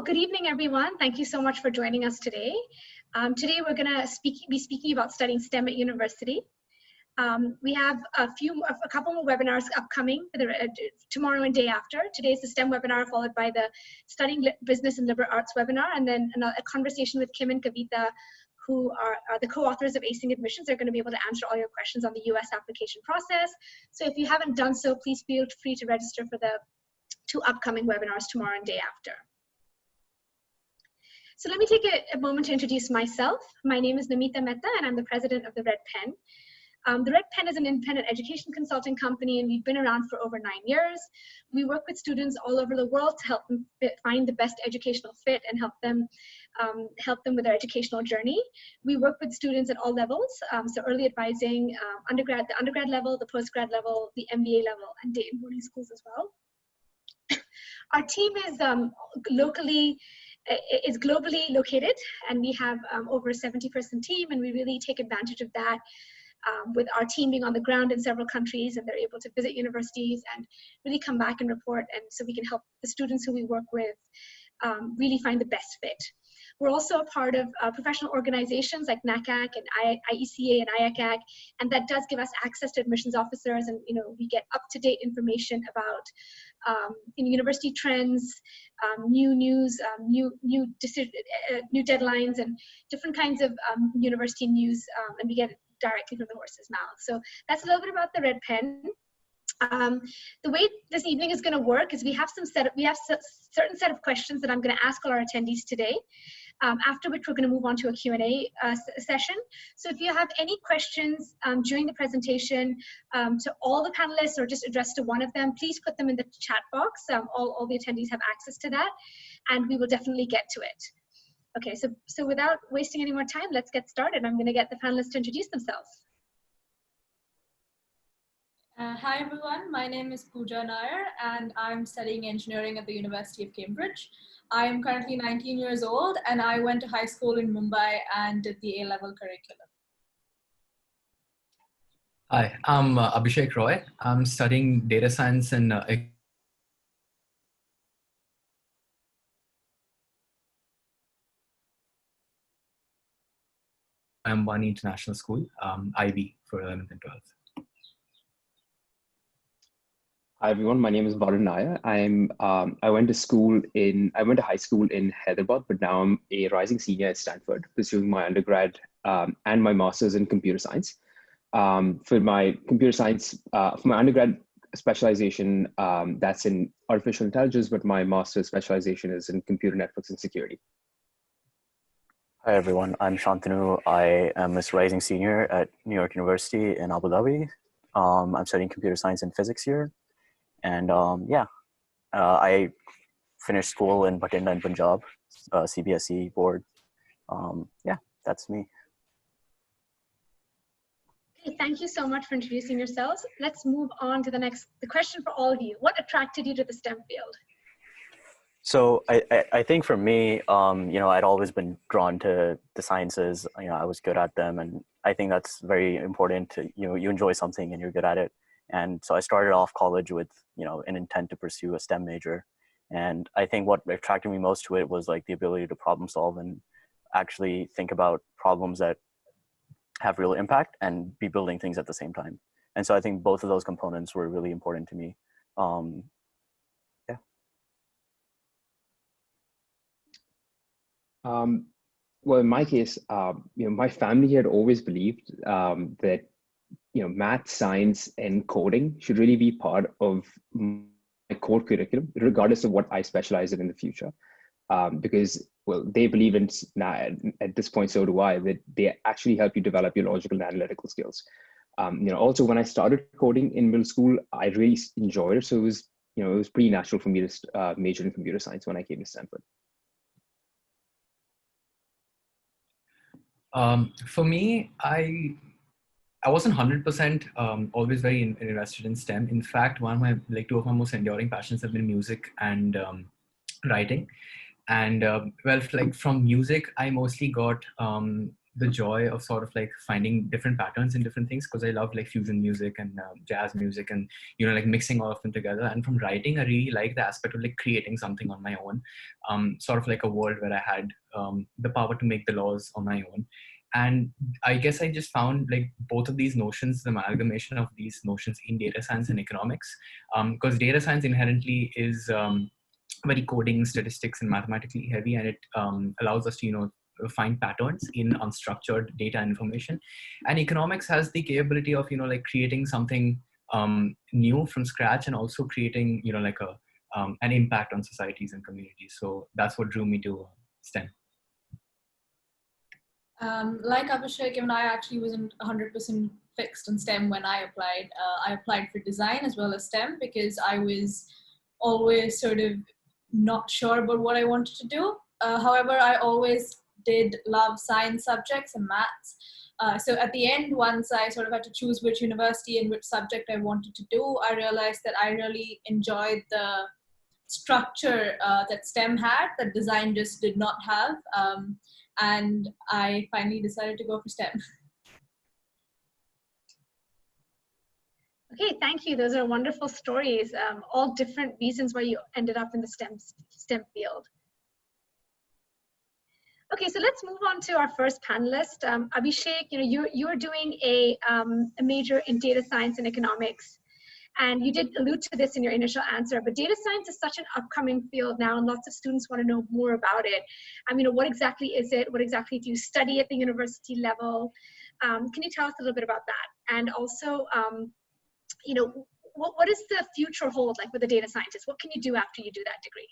Good evening, everyone. Thank you so much for joining us today. Today, we're going to be speaking about studying STEM at university. We have a couple more webinars upcoming tomorrow and day after. Today's the STEM webinar, followed by the Studying Business and Liberal Arts webinar, and then a conversation with Kim and Kavita, who are the co-authors of Acing Admissions. They're going to be able to answer all your questions on the US application process. So if you haven't done so, please feel free to register for the 2 upcoming webinars tomorrow and day after. So let me take a moment to introduce myself. My name is Namita Mehta, and I'm the president of the Red Pen. The Red Pen is an independent education consulting company, and we've been around for over 9 years. We work with students all over the world to help them find the best educational fit and help them with their educational journey. We work with students at all levels, so early advising, the undergrad level, the postgrad level, the MBA level, and day and boarding schools as well. Our team is globally located, and we have over a 70-person team, and we really take advantage of that with our team being on the ground in several countries, and they're able to visit universities and really come back and report, and so we can help the students who we work with really find the best fit. We're also a part of professional organizations like NACAC and IECA and IACAC, and that does give us access to admissions officers, and we get up-to-date information about university trends, new news, new deadlines, and different kinds of university news, and we get it directly from the horse's mouth. So that's a little bit about the Red Pen. The way this evening is going to work is we have certain set of questions that I'm going to ask all our attendees today, after which we're going to move on to a Q&A session. So if you have any questions during the presentation to all the panelists or just addressed to one of them, please put them in the chat box. All the attendees have access to that, and we will definitely get to it. Okay, so without wasting any more time, let's get started. I'm going to get the panelists to introduce themselves. Hi everyone, my name is Pooja Nair, and I'm studying engineering at the University of Cambridge. I am currently 19 years old, and I went to high school in Mumbai and did the A-level curriculum. Hi, I'm Abhishek Roy. I'm studying data science and Varin International School, IB for 11th and 12th. Hi everyone, my name is Varun Nair. I went to high school in Hyderabad, but now I'm a rising senior at Stanford, pursuing my undergrad and my master's in computer science. For my undergrad specialization, that's in artificial intelligence, but my master's specialization is in computer networks and security. Hi everyone, I'm Shantanu. I am a rising senior at New York University in Abu Dhabi. I'm studying computer science and physics here. And I finished school in Batinda in Punjab, CBSE board. That's me. Okay, thank you so much for introducing yourselves. Let's move on to the question for all of you. What attracted you to the STEM field? So I think for me, I'd always been drawn to the sciences. I was good at them, and I think that's very important to, you enjoy something and you're good at it. And so I started off college with, an intent to pursue a STEM major. And I think what attracted me most to it was like the ability to problem solve and actually think about problems that have real impact and be building things at the same time. And so I think both of those components were really important to me. Well, in my case, my family had always believed that math, science, and coding should really be part of my core curriculum, regardless of what I specialize in the future. Because, well, they believe in, at this point, so do I, that they actually help you develop your logical and analytical skills. Also, when I started coding in middle school, I really enjoyed it. So it was pretty natural for me to major in computer science when I came to Stanford. For me, I wasn't 100% always very invested in STEM. In fact, two of my most enduring passions have been music and writing. And from music, I mostly got the joy of sort of like finding different patterns in different things, because I love like fusion music and jazz music and, you know, like mixing all of them together. And from writing, I really like the aspect of like creating something on my own, sort of like a world where I had the power to make the laws on my own. And I guess I just found like both of these notions, the amalgamation of these notions in data science and economics, because data science inherently is very coding, statistics, and mathematically heavy, and it allows us to, you know, find patterns in unstructured data and information. And economics has the capability of, you know, like creating something new from scratch, and also creating, you know, like a an impact on societies and communities. So that's what drew me to STEM. Like Abhishek, even I actually wasn't 100% fixed on STEM when I applied. I applied for design as well as STEM because I was always sort of not sure about what I wanted to do. However, I always did love science subjects and maths. So at the end, once I sort of had to choose which university and which subject I wanted to do, I realized that I really enjoyed the structure that STEM had that design just did not have. And I finally decided to go for STEM. Okay, thank you. Those are wonderful stories. All different reasons why you ended up in the STEM field. Okay, so let's move on to our first panelist, Abhishek. You know, you're doing a major in data science and economics, and you did allude to this in your initial answer. But data science is such an upcoming field now, and lots of students want to know more about it. I mean, what exactly is it? What exactly do you study at the university level? Can you tell us a little bit about that? And also, you know, what does the future hold like with a data scientist? What can you do after you do that degree?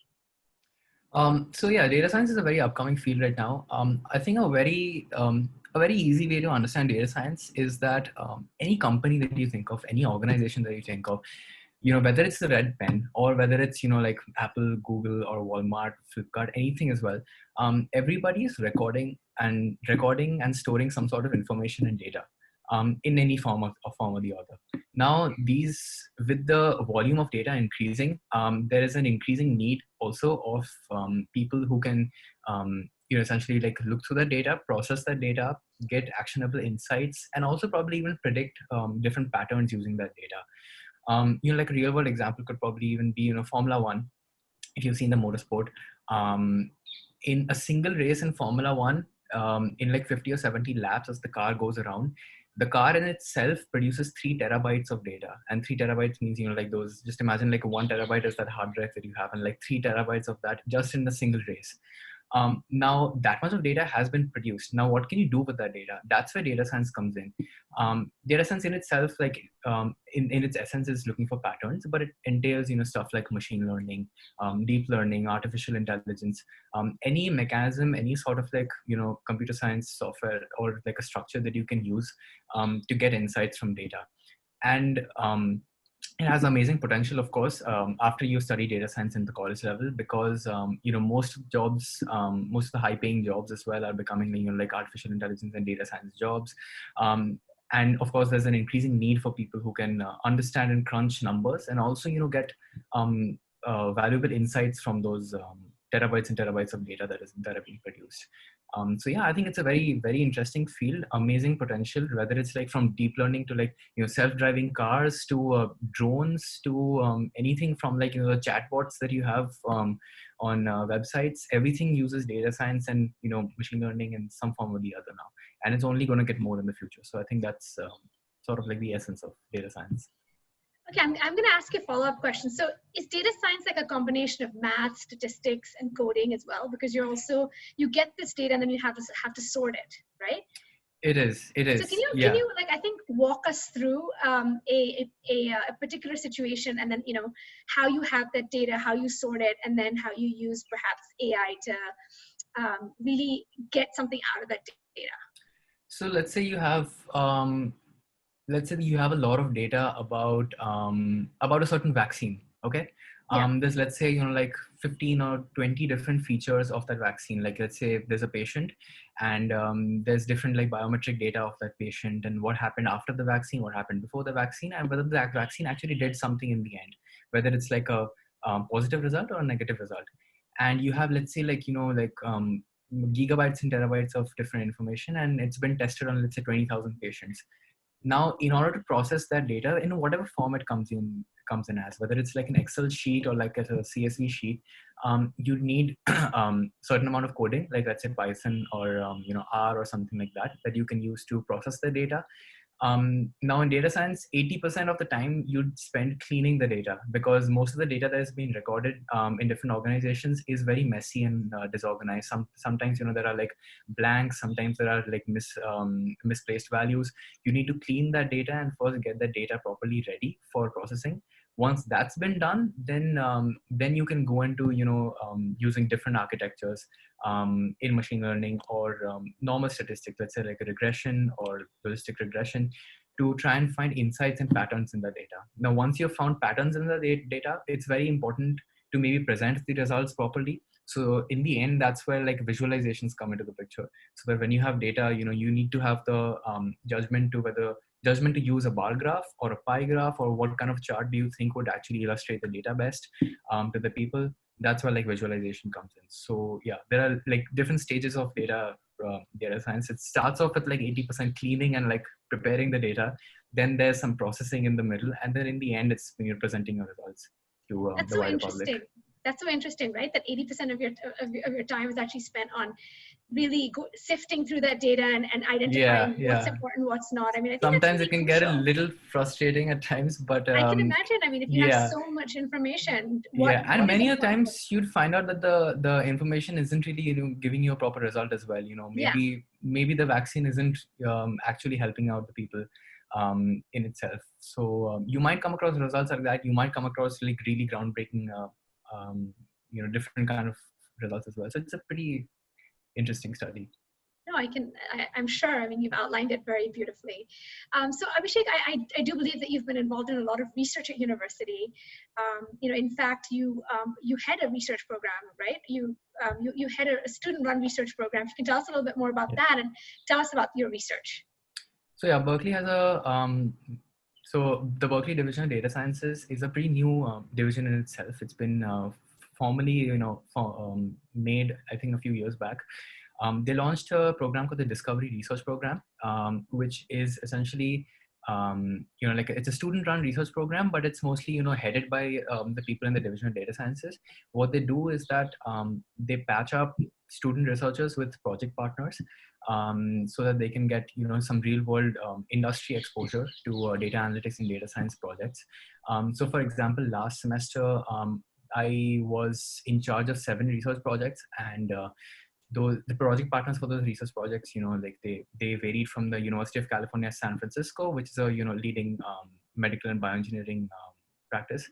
So yeah, data science is a very upcoming field right now. I think a very easy way to understand data science is that any company that you think of, any organization that you think of, you know, whether it's the red pen or whether it's, you know, like Apple, Google, or Walmart, Flipkart, anything as well, everybody is recording and storing some sort of information and data in any form or the other. Now, with the volume of data increasing, there is an increasing need also of people who can, you know, essentially like look through the data, process that data, get actionable insights, and also probably even predict different patterns using that data. You know, like a real world example could probably even be, you know, Formula One. If you've seen the motorsport, in a single race in Formula One, in like 50 or 70 laps as the car goes around, the car in itself produces 3 terabytes of data. And 3 terabytes means, you know, like those, just imagine like 1 terabyte is that hard drive that you have, and like 3 terabytes of that just in the single race. Now that much of data has been produced. Now what can you do with that data? That's where data science comes in. Data science in itself, like in its essence, is looking for patterns, but it entails, you know, stuff like machine learning, deep learning, artificial intelligence, any mechanism, any sort of like, you know, computer science software or like a structure that you can use to get insights from data. And it has amazing potential, of course, after you study data science in the college level, because you know, most jobs, most of the high-paying jobs as well are becoming, you know, like artificial intelligence and data science jobs. And of course, there's an increasing need for people who can understand and crunch numbers, and also, you know, get valuable insights from those terabytes and terabytes of data that are being produced. So yeah, I think it's a very, very interesting field, amazing potential, whether it's like from deep learning to like, you know, self-driving cars to drones to anything from like, you know, the chatbots that you have on websites. Everything uses data science and, you know, machine learning in some form or the other now. And it's only going to get more in the future. So I think that's sort of like the essence of data science. Okay, I'm going to ask you a follow-up question. So is data science like a combination of math, statistics, and coding as well? Because you get this data and then you have to sort it, right? It is. So can you like, I think, walk us through a particular situation, and then, you know, how you have that data, how you sort it, and then how you use perhaps AI to really get something out of that data? So let's say you have a lot of data about a certain vaccine. Okay. There's, let's say, you know, like 15 or 20 different features of that vaccine. Like, let's say there's a patient, and there's different like biometric data of that patient, and what happened after the vaccine, what happened before the vaccine, and whether the vaccine actually did something in the end, whether it's like a positive result or a negative result. And you have, let's say, like, you know, like gigabytes and terabytes of different information, and it's been tested on, let's say, 20,000 patients. Now, in order to process that data in whatever form it comes in as, whether it's like an Excel sheet or like a CSV sheet, you need certain amount of coding, like let's say Python or R or something like that you can use to process the data. Now in data science, 80% of the time you'd spend cleaning the data, because most of the data that is being recorded in different organizations is very messy and disorganized. Sometimes there are like blanks, sometimes there are like misplaced values. You need to clean that data and first get the data properly ready for processing. Once that's been done, then you can go into using different architectures in machine learning or normal statistics, let's say like a regression or logistic regression, to try and find insights and patterns in the data. Now, once you've found patterns in the data, it's very important to maybe present the results properly. So in the end, that's where like visualizations come into the picture. So that when you have data, you need to have the judgment to use a bar graph or a pie graph, or what kind of chart do you think would actually illustrate the data best to the people. That's where like visualization comes in. So yeah, there are like different stages of data science. It starts off with like 80% cleaning and like preparing the data. Then there's some processing in the middle, and then in the end, it's when you're presenting your results to the wider public. That's so interesting, right? That 80% of your time is actually spent on really sifting through that data and identifying what's important, what's not. I mean, I think sometimes really it can crucial. get a little frustrating at times, but I can imagine. I mean, if you have so much information, and many a times you'd find out that the information isn't really giving you a proper result as well. Maybe the vaccine isn't actually helping out the people in itself. So you might come across results like that. You might come across like really groundbreaking different kind of results as well. So it's a pretty interesting study. No, I'm sure. I mean, you've outlined it very beautifully. So Abhishek, I do believe that you've been involved in a lot of research at university. In fact, you head a research program, right? You head a student-run research program. You can tell us a little bit more about that and tell us about your research. So yeah, Berkeley has so the Berkeley Division of Data Sciences is a pretty new division in itself. It's been formally, made, I think, a few years back. They launched a program called the Discovery Research Program, which is essentially, like it's a student-run research program, but it's mostly, headed by the people in the Division of Data Sciences. What they do is that they patch up student researchers with project partners so that they can get, some real-world industry exposure to data analytics and data science projects. So, for example, last semester, I was in charge of 7 research projects, and the project partners for those research projects, like they varied from the University of California, San Francisco, which is a leading medical and bioengineering practice,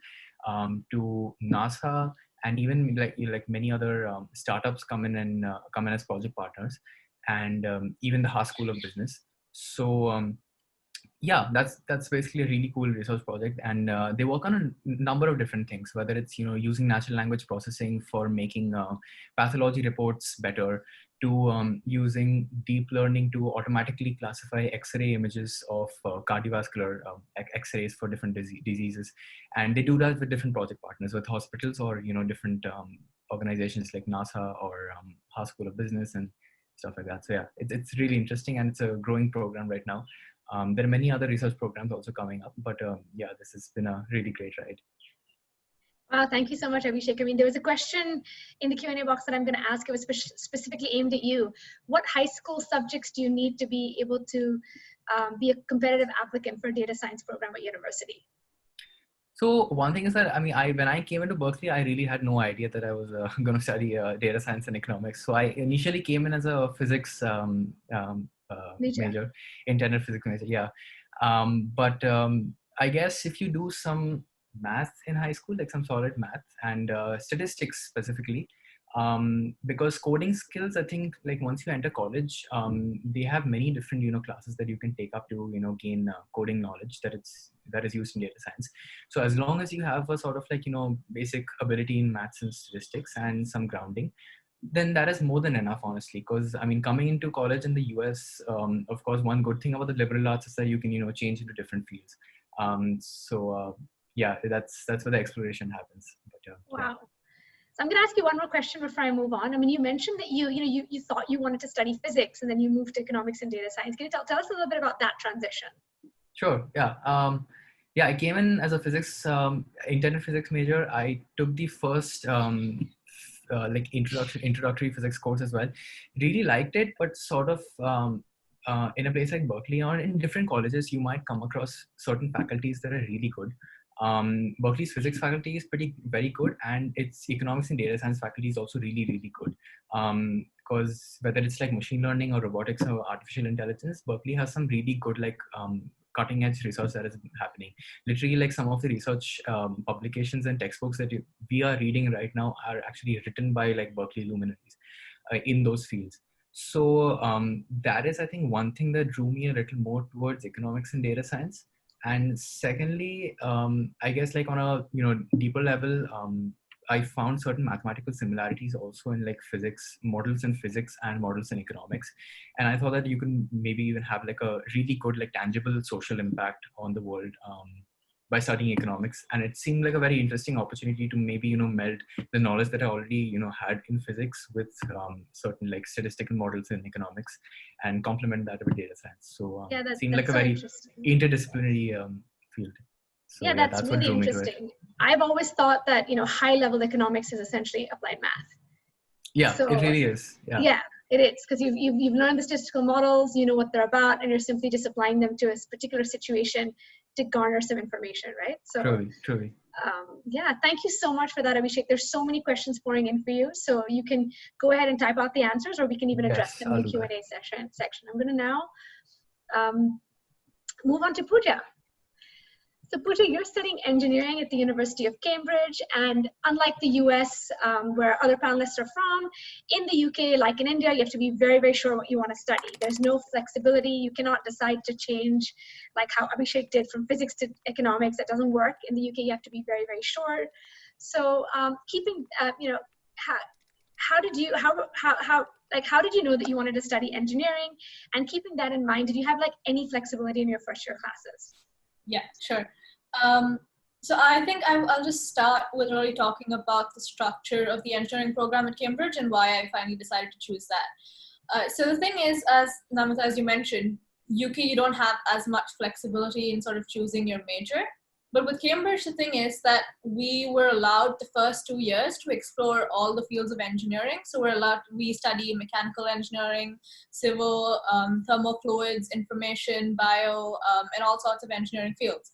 to NASA, and even like many other startups come in as project partners, and even the Haas School of Business. So yeah, that's basically a really cool research project, and they work on a number of different things, whether it's using natural language processing for making pathology reports better, to using deep learning to automatically classify X-ray images of cardiovascular X-rays for different diseases, and they do that with different project partners, with hospitals or different organizations like NASA or Haas School of Business and stuff like that. So yeah, it's really interesting, and it's a growing program right now. There are many other research programs also coming up, but yeah, this has been a really great ride. Wow, thank you so much, Abhishek. I mean, there was a question in the Q&A box that I'm going to ask. It was specifically aimed at you. What high school subjects do you need to be able to be a competitive applicant for a data science program at university? So one thing is that, I mean, when I came into Berkeley, I really had no idea that I was going to study data science and economics. So I initially came in as a physics major, intended physics major, yeah. But I guess if you do some math in high school, like some solid math and statistics specifically, because coding skills, I think, like once you enter college, they have many different classes that you can take up to gain coding knowledge that is used in data science. So as long as you have a sort of like basic ability in maths and statistics and some grounding, then that is more than enough, honestly. Because I mean, coming into college in the US, of course, one good thing about the liberal arts is that you can change into different fields. So yeah, that's where the exploration happens. But, wow. So I'm going to ask you one more question before I move on. I mean, you mentioned that you thought you wanted to study physics and then you moved to economics and data science. Can you tell us a little bit about that transition? Sure. Yeah. Yeah, I came in as a physics, intended physics major. I took the first like introductory physics course as well. Really liked it, but sort of in a place like Berkeley or in different colleges, you might come across certain faculties that are really good. Berkeley's physics faculty is very good, and its economics and data science faculty is also really good. Because whether it's like machine learning or robotics or artificial intelligence, Berkeley has some really good like cutting edge research that is happening. Literally, like some of the research publications and textbooks that we are reading right now are actually written by like Berkeley luminaries in those fields. So that is, I think, one thing that drew me a little more towards economics and data science. And secondly, I guess like on a deeper level, I found certain mathematical similarities also in like physics, models in physics and models in economics. And I thought that you can maybe even have like a really good, like tangible social impact on the world by studying economics. And it seemed like a very interesting opportunity to maybe, meld the knowledge that I already, had in physics with certain like statistical models in economics and complement that with data science. So yeah, it seemed like a very interdisciplinary field. So, yeah, that's really interesting. I've always thought that, high-level economics is essentially applied math. Yeah, so, it really is. Yeah, it is, because you've learned the statistical models, you know what they're about, and you're simply just applying them to a particular situation to garner some information, right? So, truly. Yeah, thank you so much for that, Abhishek. There's so many questions pouring in for you, so you can go ahead and type out the answers, or we can even address them in the Q&A section. I'm going to now move on to Pooja. So Pooja, you're studying engineering at the University of Cambridge, and unlike the US, where other panelists are from, in the UK, like in India, you have to be very, very sure what you want to study. There's no flexibility. You cannot decide to change, like how Abhishek did from physics to economics. That doesn't work. In the UK, you have to be very, very sure. So keeping, how did you know that you wanted to study engineering? And keeping that in mind, did you have like any flexibility in your first year classes? Yeah, sure. So I think I'll just start with really talking about the structure of the engineering program at Cambridge and why I finally decided to choose that. So the thing is, as Namita, as you mentioned, UK, you don't have as much flexibility in sort of choosing your major. But with Cambridge, the thing is that we were allowed the first 2 years to explore all the fields of engineering. So we study mechanical engineering, civil, thermofluids, information, bio, and all sorts of engineering fields.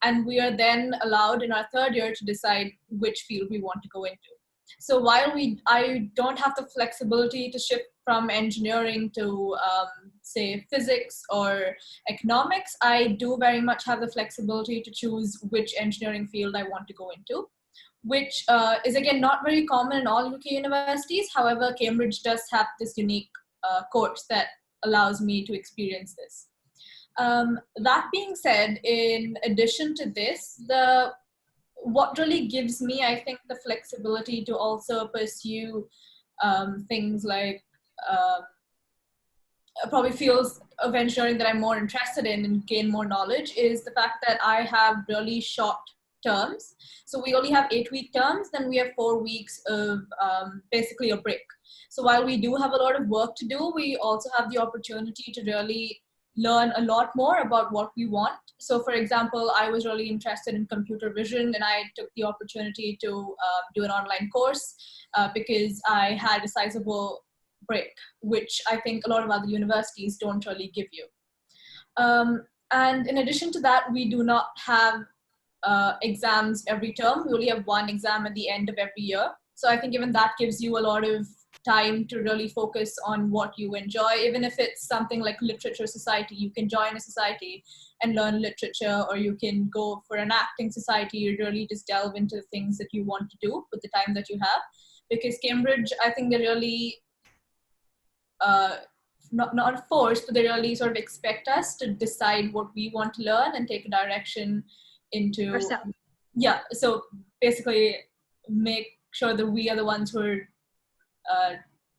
And we are then allowed in our third year to decide which field we want to go into. So while I don't have the flexibility to shift from engineering to, say, physics or economics, I do very much have the flexibility to choose which engineering field I want to go into, which is, again, not very common in all UK universities. However, Cambridge does have this unique course that allows me to experience this. That being said, in addition to this, what really gives me, I think, the flexibility to also pursue things like probably fields of engineering that I'm more interested in and gain more knowledge is the fact that I have really short terms. So we only have 8-week terms, then we have 4 weeks of basically a break. So while we do have a lot of work to do, we also have the opportunity to really learn a lot more about what we want. So for example, I was really interested in computer vision, and I took the opportunity to do an online course because I had a sizable break, which I think a lot of other universities don't really give you. And in addition to that, we do not have exams every term. We only have one exam at the end of every year. So I think even that gives you a lot of time to really focus on what you enjoy. Even if it's something like literature society, you can join a society and learn literature, or you can go for an acting society or really just delve into the things that you want to do with the time that you have. Because Cambridge, I think they really, not forced, but they really sort of expect us to decide what we want to learn and take a direction into ourselves. Yeah, so basically make sure that we are the ones who are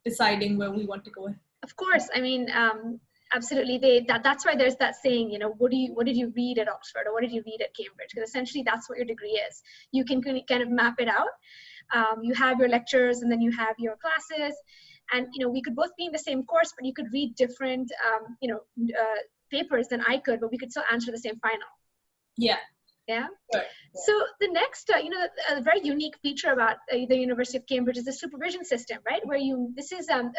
deciding where we want to go. Of course, I mean, absolutely. That's why there's that saying, what did you read at Oxford, or what did you read at Cambridge? Because essentially that's what your degree is. You can kind of map it out. You have your lectures and then you have your classes. And, we could both be in the same course, but you could read different, papers than I could, but we could still answer the same final. Yeah. Yeah. Sure. So the next, a very unique feature about the University of Cambridge is the supervision system, right? Where this is a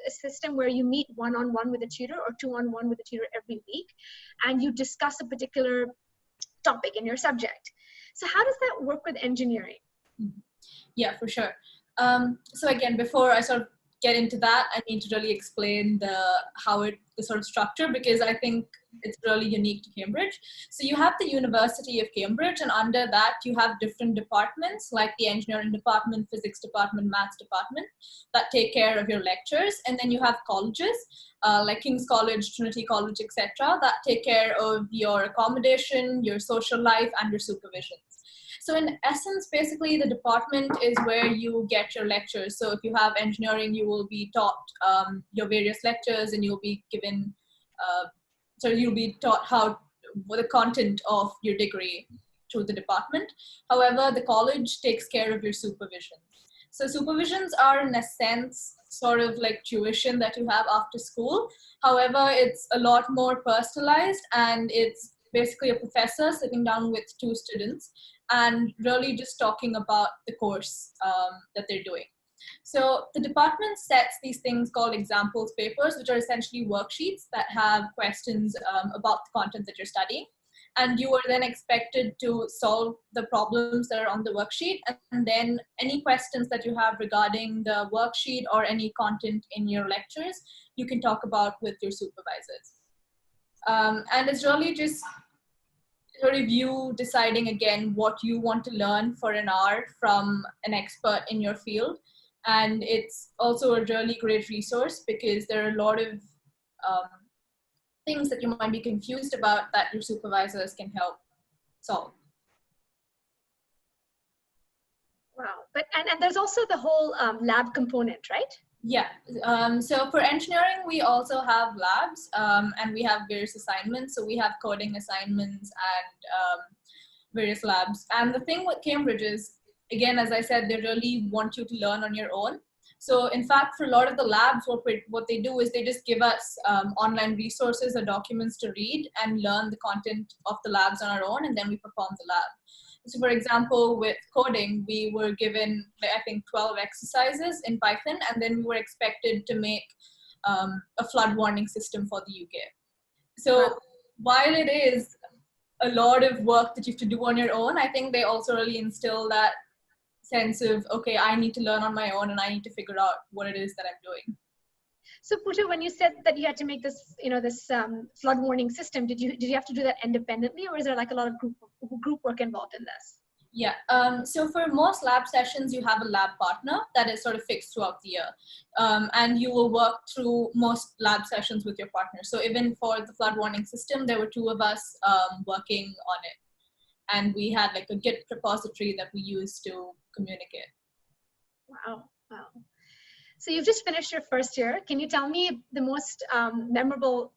system where you meet one-on-one with a tutor or two-on-one with a tutor every week, and you discuss a particular topic in your subject. So how does that work with engineering? Yeah, for sure. So again, before I sort of get into that, I need to really explain the sort of structure, because I think it's really unique to Cambridge. So you have the University of Cambridge, and under that you have different departments like the engineering department, physics department, maths department that take care of your lectures. And then you have colleges like King's College, Trinity College, etc. that take care of your accommodation, your social life, and your supervision. So in essence, basically the department is where you get your lectures. So if you have engineering, you will be taught your various lectures, and you'll be given, you'll be taught the content of your degree through the department. However, the college takes care of your supervision. So supervisions are in a sense sort of like tuition that you have after school. However, it's a lot more personalized, and it's basically a professor sitting down with two students and really just talking about the course that they're doing. So the department sets these things called examples papers, which are essentially worksheets that have questions about the content that you're studying. And you are then expected to solve the problems that are on the worksheet. And then any questions that you have regarding the worksheet or any content in your lectures, you can talk about with your supervisors. And it's really just sort of you deciding again what you want to learn for an hour from an expert in your field. And it's also a really great resource because there are a lot of things that you might be confused about that your supervisors can help solve. Wow, but and there's also the whole lab component, right? Yeah, so for engineering, we also have labs and we have various assignments. So we have coding assignments and various labs. And the thing with Cambridge is, again, as I said, they really want you to learn on your own. So in fact, for a lot of the labs, what they do is they just give us online resources or documents to read and learn the content of the labs on our own, and then we perform the lab. So for example, with coding, we were given, I think, 12 exercises in Python, and then we were expected to make a flood warning system for the UK. So while it is a lot of work that you have to do on your own, I think they also really instill that sense of, okay, I need to learn on my own and I need to figure out what it is that I'm doing. So Pooja, when you said that you had to make this, this flood warning system, did you have to do that independently, or is there like a lot of group work involved in this? Yeah, so for most lab sessions, you have a lab partner that is sort of fixed throughout the year. And you will work through most lab sessions with your partner. So even for the flood warning system, there were two of us working on it. And we had like a Git repository that we used to communicate. Wow. So you've just finished your first year. Can you tell me the most memorable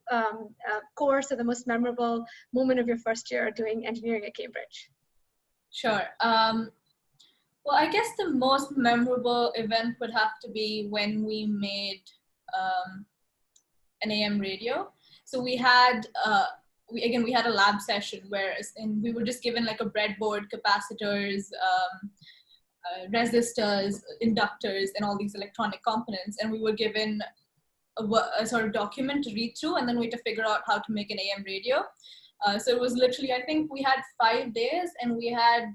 course or the most memorable moment of your first year doing engineering at Cambridge? Sure. Well, I guess the most memorable event would have to be when we made an AM radio. So we had, we had a lab session where we were just given like a breadboard, capacitors, resistors, inductors, and all these electronic components. And we were given a sort of document to read through, and then we had to figure out how to make an AM radio. So it was literally, I think we had 5 days, and we had,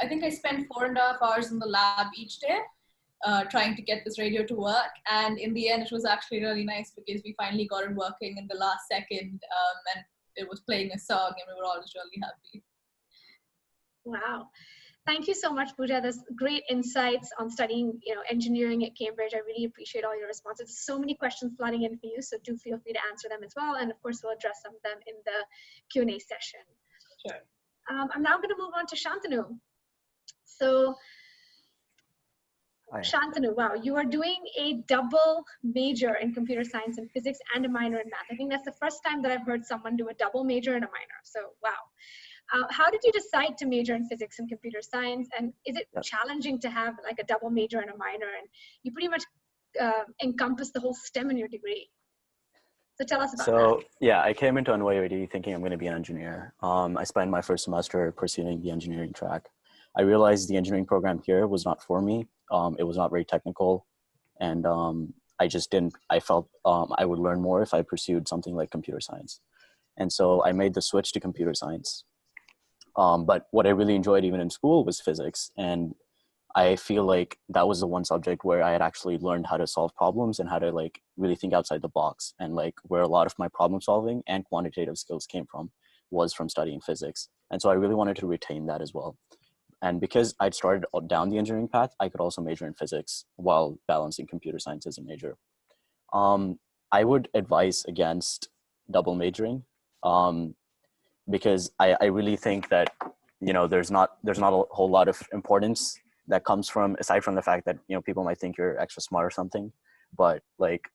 I think I spent 4.5 hours in the lab each day trying to get this radio to work. And in the end, it was actually really nice because we finally got it working in the last second, and it was playing a song, and we were all just really happy. Wow. Thank you so much, Pooja. There's great insights on studying, engineering at Cambridge. I really appreciate all your responses. So many questions flooding in for you, so do feel free to answer them as well. And of course, we'll address some of them in the Q&A session. Sure. I'm now going to move on to Shantanu. So, Shantanu, wow, you are doing a double major in computer science and physics and a minor in math. I think that's the first time that I've heard someone do a double major and a minor. So, wow. How did you decide to major in physics and computer science? And is it challenging to have like a double major and a minor? And you pretty much encompass the whole STEM in your degree. So tell us about that. So yeah, I came into NYUAD thinking I'm going to be an engineer. I spent my first semester pursuing the engineering track. I realized the engineering program here was not for me. It was not very technical, and I felt I would learn more if I pursued something like computer science. And so I made the switch to computer science. But what I really enjoyed even in school was physics. And I feel like that was the one subject where I had actually learned how to solve problems and how to like really think outside the box. And like where a lot of my problem solving and quantitative skills came from was from studying physics. And so I really wanted to retain that as well. And because I'd started down the engineering path, I could also major in physics while balancing computer science as a major. I would advise against double majoring because I really think that, you know, there's not a whole lot of importance that comes from, aside from the fact that, you know, people might think you're extra smart or something, but like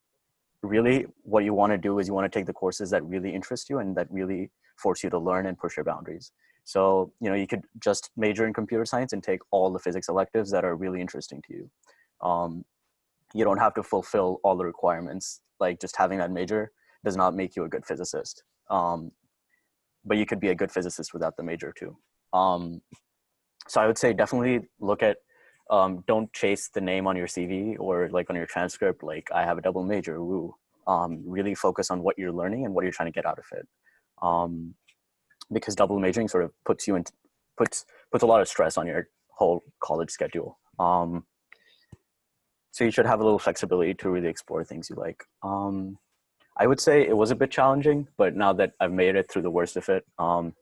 really what you want to do is you want to take the courses that really interest you and that really force you to learn and push your boundaries. So, you know, you could just major in computer science and take all the physics electives that are really interesting to you. You don't have to fulfill all the requirements. Like just having that major does not make you a good physicist. But you could be a good physicist without the major too. So I would say definitely look at, don't chase the name on your CV or like on your transcript, like I have a double major, woo. Really focus on what you're learning and what you're trying to get out of it. Because double majoring sort of puts a lot of stress on your whole college schedule. So you should have a little flexibility to really explore things you like. I would say it was a bit challenging, but now that I've made it through the worst of it, you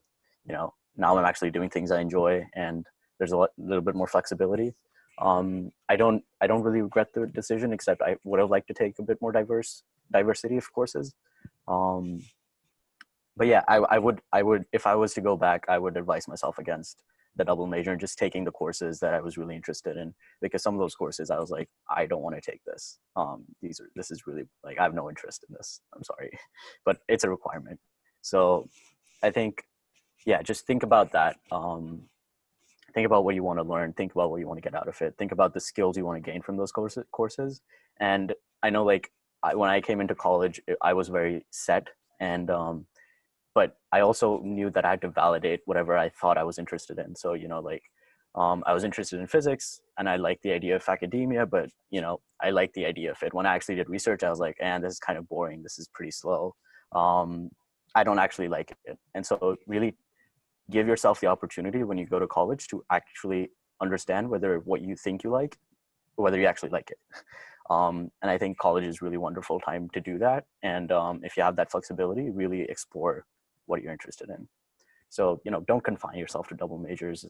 know, now I'm actually doing things I enjoy and there's a little bit more flexibility. I don't really regret the decision, except I would have liked to take a bit more diversity of courses. But yeah, I would, if I was to go back, I would advise myself against the double major and just taking the courses that I was really interested in, because some of those courses I was like, I don't want to take this. This is really like, I have no interest in this. I'm sorry, but it's a requirement. So I think, yeah, just think about that. Think about what you want to learn. Think about what you want to get out of it. Think about the skills you want to gain from those courses. And I know like when I came into college, I was very set and, but I also knew that I had to validate whatever I thought I was interested in. So, you know, like I was interested in physics and I liked the idea of academia, but, you know, I liked the idea of it. When I actually did research, I was like, and this is kind of boring. This is pretty slow. I don't actually like it. And so really give yourself the opportunity when you go to college to actually understand whether what you think you like, whether you actually like it. And I think college is really wonderful time to do that. And if you have that flexibility, really explore what you're interested in. So, you know, don't confine yourself to double majors.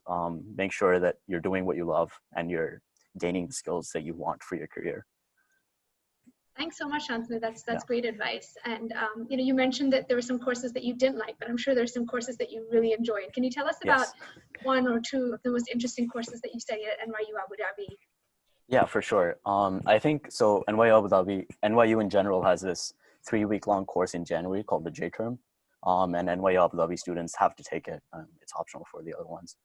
Make sure that you're doing what you love and you're gaining the skills that you want for your career. Thanks so much, Shantanu. That's great advice. And you know, you mentioned that there were some courses that you didn't like, but I'm sure there's some courses that you really enjoyed. Can you tell us about one or two of the most interesting courses that you studied at NYU Abu Dhabi? Yeah, for sure. I think so. NYU Abu Dhabi, NYU in general has this 3-week-long course in January called the J term. And NYU Abu Dhabi students have to take it. It's optional for the other ones.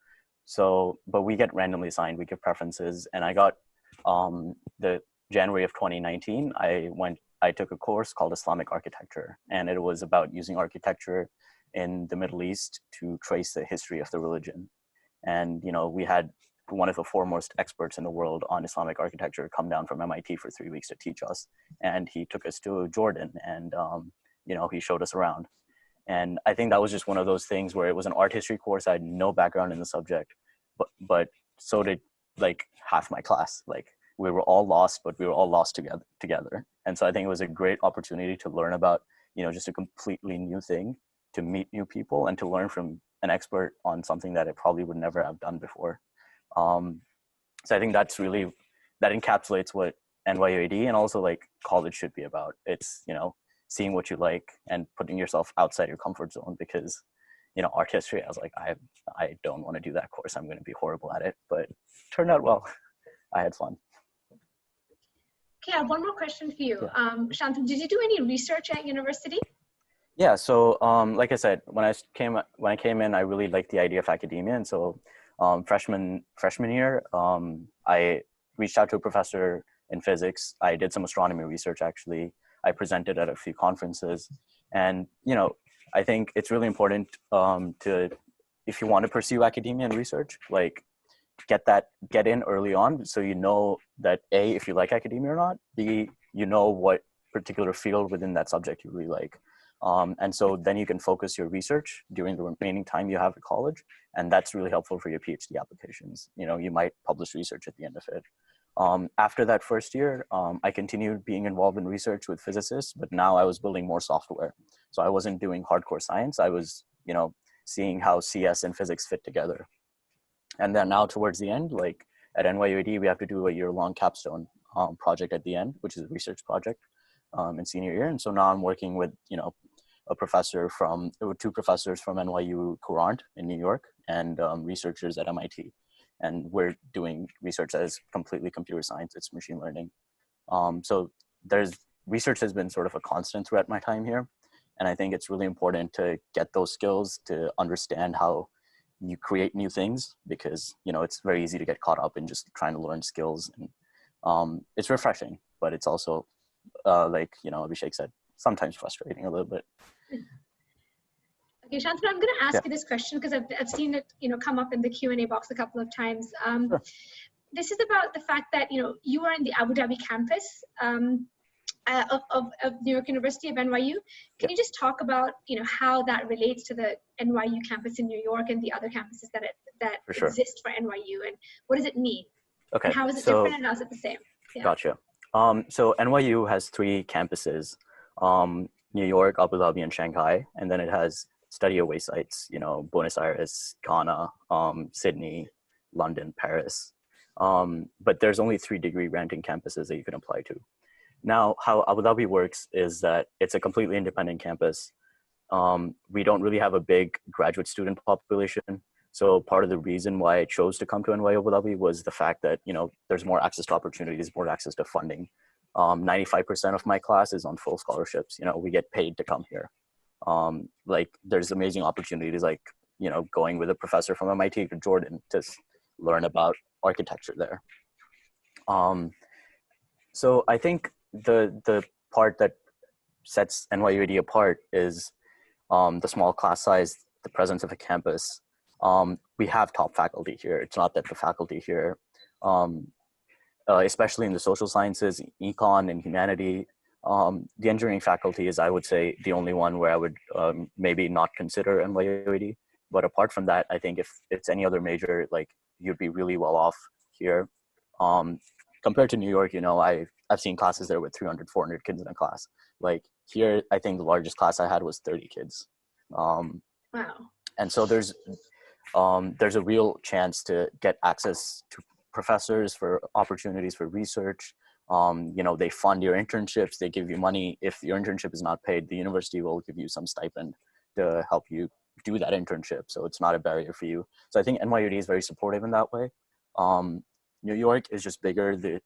So, but we get randomly assigned, we give preferences. And I got the January of 2019, I took a course called Islamic Architecture. And it was about using architecture in the Middle East to trace the history of the religion. And, you know, we had one of the foremost experts in the world on Islamic architecture come down from MIT for 3 weeks to teach us. And he took us to Jordan and, you know, he showed us around. And I think that was just one of those things where it was an art history course. I had no background in the subject, but so did like half my class. Like we were all lost, but we were all lost together. And so I think it was a great opportunity to learn about, you know, just a completely new thing, to meet new people and to learn from an expert on something that I probably would never have done before. So I think that encapsulates what NYUAD and also like college should be about. It's, you know, seeing what you like and putting yourself outside your comfort zone, because, you know, art history, I was like, I don't want to do that course. I'm going to be horrible at it, but it turned out well. I had fun. Okay, I have one more question for you. Yeah. Shantanu, did you do any research at university? Yeah, so like I said, when I came in, I really liked the idea of academia, and so freshman year, I reached out to a professor in physics. I did some astronomy research actually. I presented at a few conferences, and I think it's really important to, if you want to pursue academia and research, like get in early on, so you know that A, if you like academia or not, B, you know what particular field within that subject you really like. And so then you can focus your research during the remaining time you have at college. And that's really helpful for your PhD applications. You might publish research at the end of it. After that first year, I continued being involved in research with physicists, but now I was building more software. So I wasn't doing hardcore science. I was, seeing how CS and physics fit together. And then now towards the end, like at NYUAD, we have to do a year-long capstone project at the end, which is a research project in senior year. And so now I'm working with, two professors from NYU Courant in New York and researchers at MIT. And we're doing research that is completely computer science. It's machine learning. So research has been sort of a constant throughout my time here. And I think it's really important to get those skills to understand how you create new things, because, it's very easy to get caught up in just trying to learn skills. And it's refreshing, but it's also like, Abhishek said, sometimes frustrating a little bit. Okay, Shantanu, I'm going to ask you this question because I've seen it, come up in the Q&A box a couple of times. Sure. This is about the fact that, you are in the Abu Dhabi campus of New York University of NYU. Can you just talk about, how that relates to the NYU campus in New York and the other campuses that exist for NYU, and what does it mean? Okay. And how is it different and how is it the same? Yeah. Gotcha. So NYU has 3 campuses, New York, Abu Dhabi, and Shanghai. And then it has study away sites, Buenos Aires, Ghana, Sydney, London, Paris. But there's only 3 degree granting campuses that you can apply to. Now, how Abu Dhabi works is that it's a completely independent campus. We don't really have a big graduate student population. So part of the reason why I chose to come to NYU Abu Dhabi was the fact that, there's more access to opportunities, more access to funding. 95% of my class is on full scholarships. We get paid to come here. Like there's amazing opportunities, like, going with a professor from MIT to Jordan to learn about architecture there. So I think the part that sets NYUAD apart is the small class size, the presence of a campus. We have top faculty here. It's not that the faculty here, especially in the social sciences, econ, and humanity, the engineering faculty is, I would say, the only one where I would maybe not consider NYUAD. But apart from that, I think if it's any other major, like, you'd be really well off here. Compared to New York, I've seen classes there with 300, 400 kids in a class. Like here, I think the largest class I had was 30 kids. Wow. And so there's a real chance to get access to professors for opportunities for research. They fund your internships, they give you money. If your internship is not paid, the university will give you some stipend to help you do that internship. So it's not a barrier for you. So I think NYUD is very supportive in that way. New York is just bigger.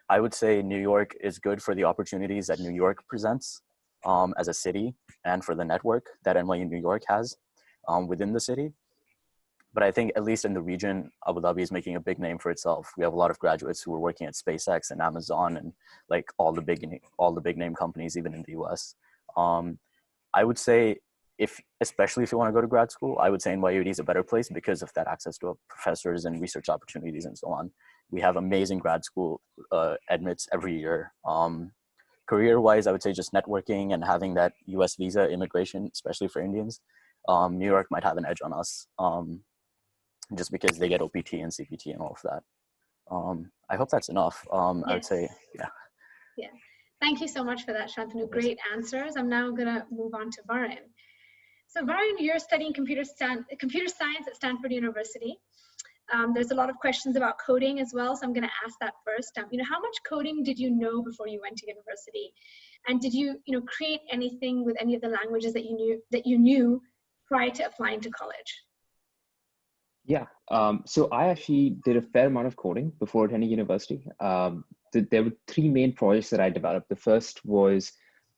I would say New York is good for the opportunities that New York presents as a city, and for the network that NYU New York has within the city. But I think at least in the region, Abu Dhabi is making a big name for itself. We have a lot of graduates who are working at SpaceX and Amazon and like all the big name companies, even in the US. I would say especially if you want to go to grad school, I would say NYUD is a better place because of that access to professors and research opportunities and so on. We have amazing grad school admits every year. Career-wise, I would say just networking and having that US visa immigration, especially for Indians, New York might have an edge on us. Just because they get OPT and CPT and all of that. I hope that's enough. Yes. I would say, yeah. Yeah. Thank you so much for that, Shantanu. Great answers. I'm now going to move on to Varin. So Varin, you're studying computer science at Stanford University. There's a lot of questions about coding as well, so I'm going to ask that first. How much coding did you know before you went to university? And did you, create anything with any of the languages that you knew prior to applying to college? Yeah, so I actually did a fair amount of coding before attending university. There were 3 main projects that I developed. The first was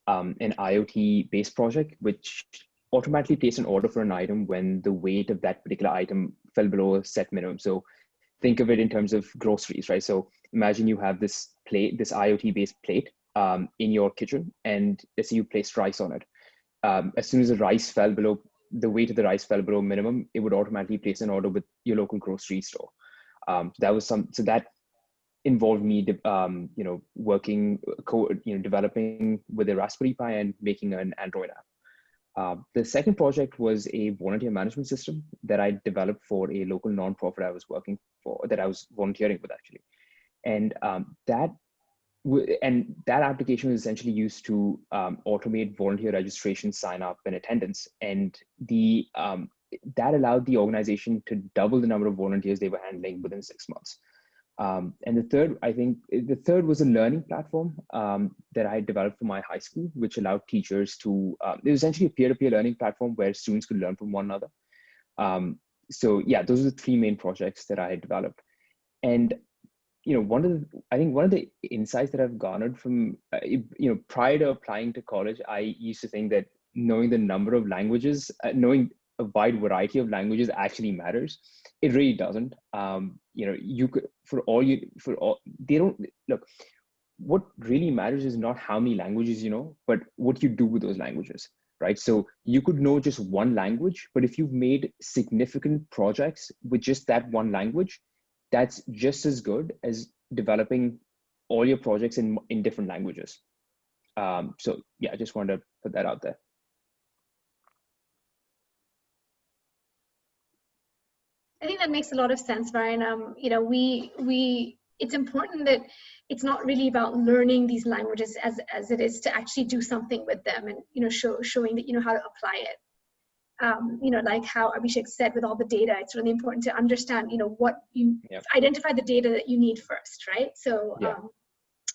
an IoT-based project, which automatically placed an order for an item when the weight of that particular item fell below a set minimum. So think of it in terms of groceries, right? So imagine you have this plate, this IoT-based plate in your kitchen, and let's say you placed rice on it. As soon as the rice fell below, the weight of the rice fell below minimum, it would automatically place an order with your local grocery store. So that involved me, working, developing with a Raspberry Pi and making an Android app. The second project was a volunteer management system that I developed for a local nonprofit I was working for, that I was volunteering with actually. And that application was essentially used to automate volunteer registration, sign up, and attendance. And that allowed the organization to double the number of volunteers they were handling within 6 months. And the third was a learning platform that I developed for my high school, which allowed teachers to, it was essentially a peer-to-peer learning platform where students could learn from one another. So yeah, those are the three main projects that I had developed. And one of the insights that I've garnered from, prior to applying to college, I used to think that knowing the number of languages, knowing a wide variety of languages actually matters. It really doesn't. You could, what really matters is not how many languages you know, but what you do with those languages, right? So you could know just one language, but if you've made significant projects with just that one language, that's just as good as developing all your projects in different languages. So yeah, I just wanted to put that out there. I think that makes a lot of sense, Varin. It's important that it's not really about learning these languages as it is to actually do something with them and, showing that you know how to apply it. Like how Abhishek said, with all the data, it's really important to understand, identify the data that you need first, right? So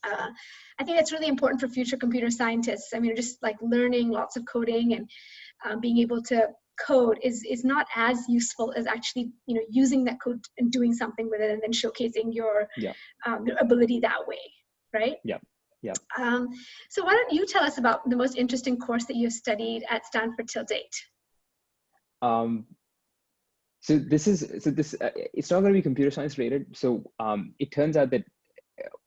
I think that's really important for future computer scientists. I mean, just like learning lots of coding and being able to code is not as useful as actually, using that code and doing something with it and then showcasing your ability that way, right? Yeah. So why don't you tell us about the most interesting course that you've studied at Stanford till date? So it's not going to be computer science related. So it turns out that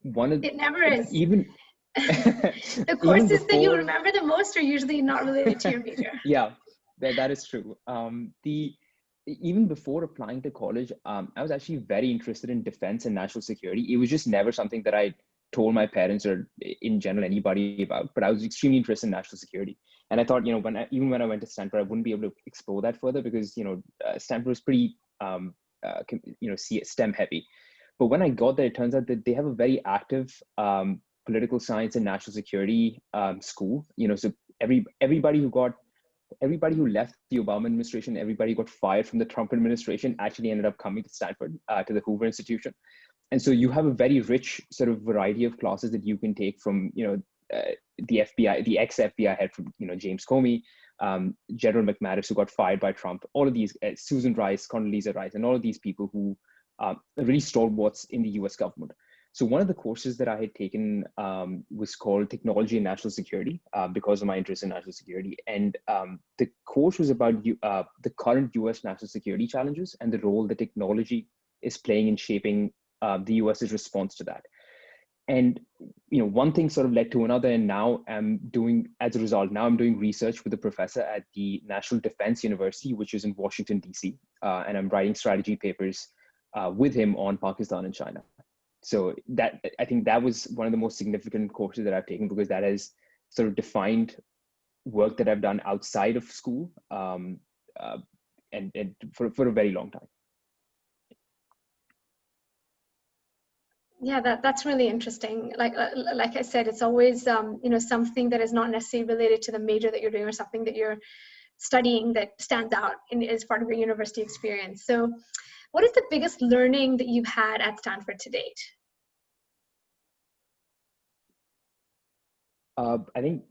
it never is. Even the courses that you remember the most are usually not related to your major. Yeah, that is true. Even before applying to college, I was actually very interested in defense and national security. It was just never something that I told my parents or in general anybody about, but I was extremely interested in national security. And I thought, when I went to Stanford, I wouldn't be able to explore that further because, Stanford was pretty, STEM heavy. But when I got there, it turns out that they have a very active political science and national security school. So everybody who left the Obama administration, everybody who got fired from the Trump administration actually ended up coming to Stanford, to the Hoover Institution. And so you have a very rich sort of variety of classes that you can take from, the FBI, the ex-FBI head from, James Comey, General McManus, who got fired by Trump, all of these, Susan Rice, Condoleezza Rice, and all of these people who are really stalwarts in the US government. So one of the courses that I had taken was called Technology and National Security because of my interest in national security. And the course was about the current US national security challenges and the role that technology is playing in shaping the US's response to that. And one thing sort of led to another, and now I'm doing research with a professor at the National Defense University, which is in Washington, DC, and I'm writing strategy papers with him on Pakistan and China. So I think that was one of the most significant courses that I've taken because that has sort of defined work that I've done outside of school and for a very long time. Yeah, that's really interesting. Like I said, it's always something that is not necessarily related to the major that you're doing or something that you're studying that stands out as part of your university experience. So what is the biggest learning that you've had at Stanford to date? I think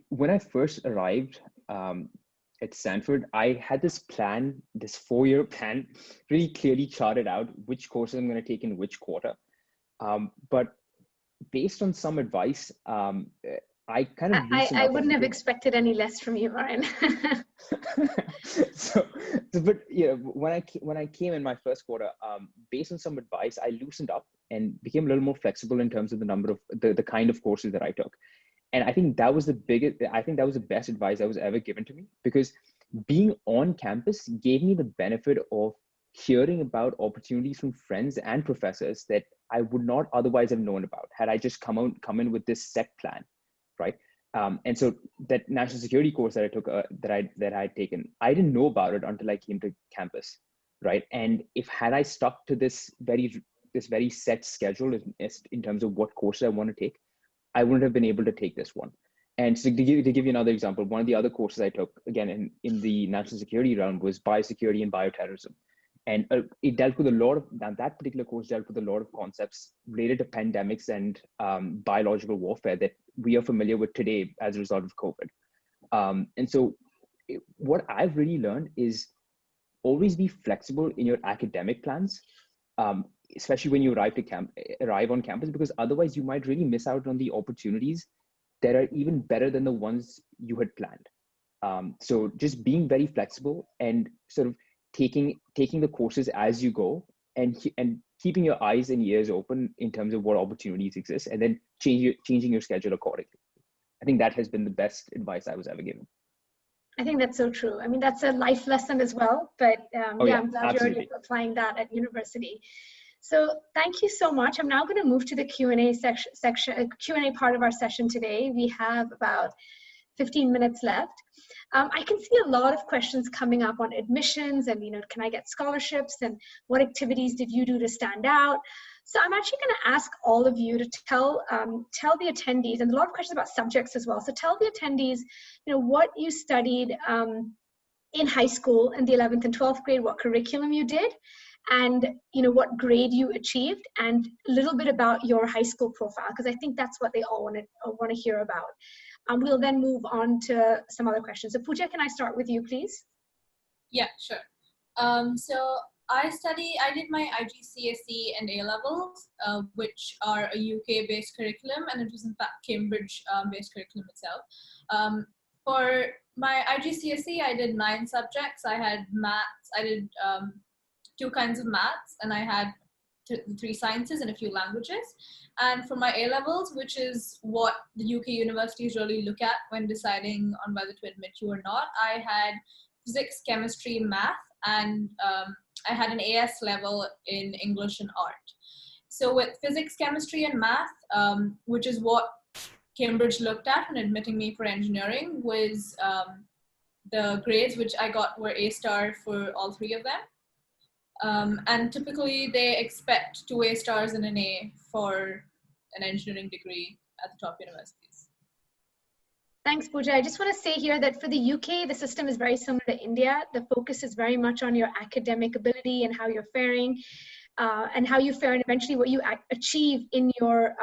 when I first arrived at Stanford, I had this plan, this 4-year plan, really clearly charted out which courses I'm going to take in which quarter. But based on some advice, I kind of loosened I up a wouldn't have bit. expected any less from you, Varin. But when I came in my first quarter, based on some advice, I loosened up and became a little more flexible in terms of the number of the kind of courses that I took. And I think that was the best advice that was ever given to me, because being on campus gave me the benefit of hearing about opportunities from friends and professors that I would not otherwise have known about had I just come in with this set plan, right? And so that national security course that I took, that I had taken, I didn't know about it until I came to campus, right? And had I stuck to this very set schedule in terms of what courses I want to take, I wouldn't have been able to take this one. And so to give you another example, one of the other courses I took, again, in the national security realm, was biosecurity and bioterrorism. And it dealt with that particular course dealt with a lot of concepts related to pandemics and biological warfare that we are familiar with today as a result of COVID. And so what I've really learned is always be flexible in your academic plans, especially when you arrive on campus, because otherwise you might really miss out on the opportunities that are even better than the ones you had planned. So just being very flexible and sort of taking the courses as you go, and keeping your eyes and ears open in terms of what opportunities exist, and then changing your schedule accordingly. I think that has been the best advice I was ever given. I think that's so true. I mean, that's a life lesson as well, but I'm glad absolutely. you're applying that at university. So thank you so much. I'm now going to move to the Q&A Q&A part of our session today. We have about 15 minutes left. I can see a lot of questions coming up on admissions and, can I get scholarships, and what activities did you do to stand out? So I'm actually going to ask all of you to tell the attendees, and a lot of questions about subjects as well. So tell the attendees, what you studied in high school in the 11th and 12th grade, what curriculum you did, and what grade you achieved, and a little bit about your high school profile, because I think that's what they all want to hear about. We'll then move on to some other questions. So Pooja, can I start with you, please? Yeah, sure. So I did my IGCSE and A-levels, which are a UK-based curriculum, and it was in fact Cambridge-based curriculum itself. For my IGCSE, I did 9 subjects. I had maths, I did 2 kinds of maths, and I had 3 sciences and a few languages. And for my A-levels, which is what the UK universities really look at when deciding on whether to admit you or not, I had physics, chemistry, math, and I had an AS level in English and art. So with physics, chemistry, and math, which is what Cambridge looked at when admitting me for engineering, was the grades which I got were A star for all 3 of them. And typically they expect 2 A stars and an A for an engineering degree at the top universities. Thanks, Pooja. I just want to say here that for the UK, the system is very similar to India. The focus is very much on your academic ability and how you're faring, and how you fare, and eventually what you achieve in your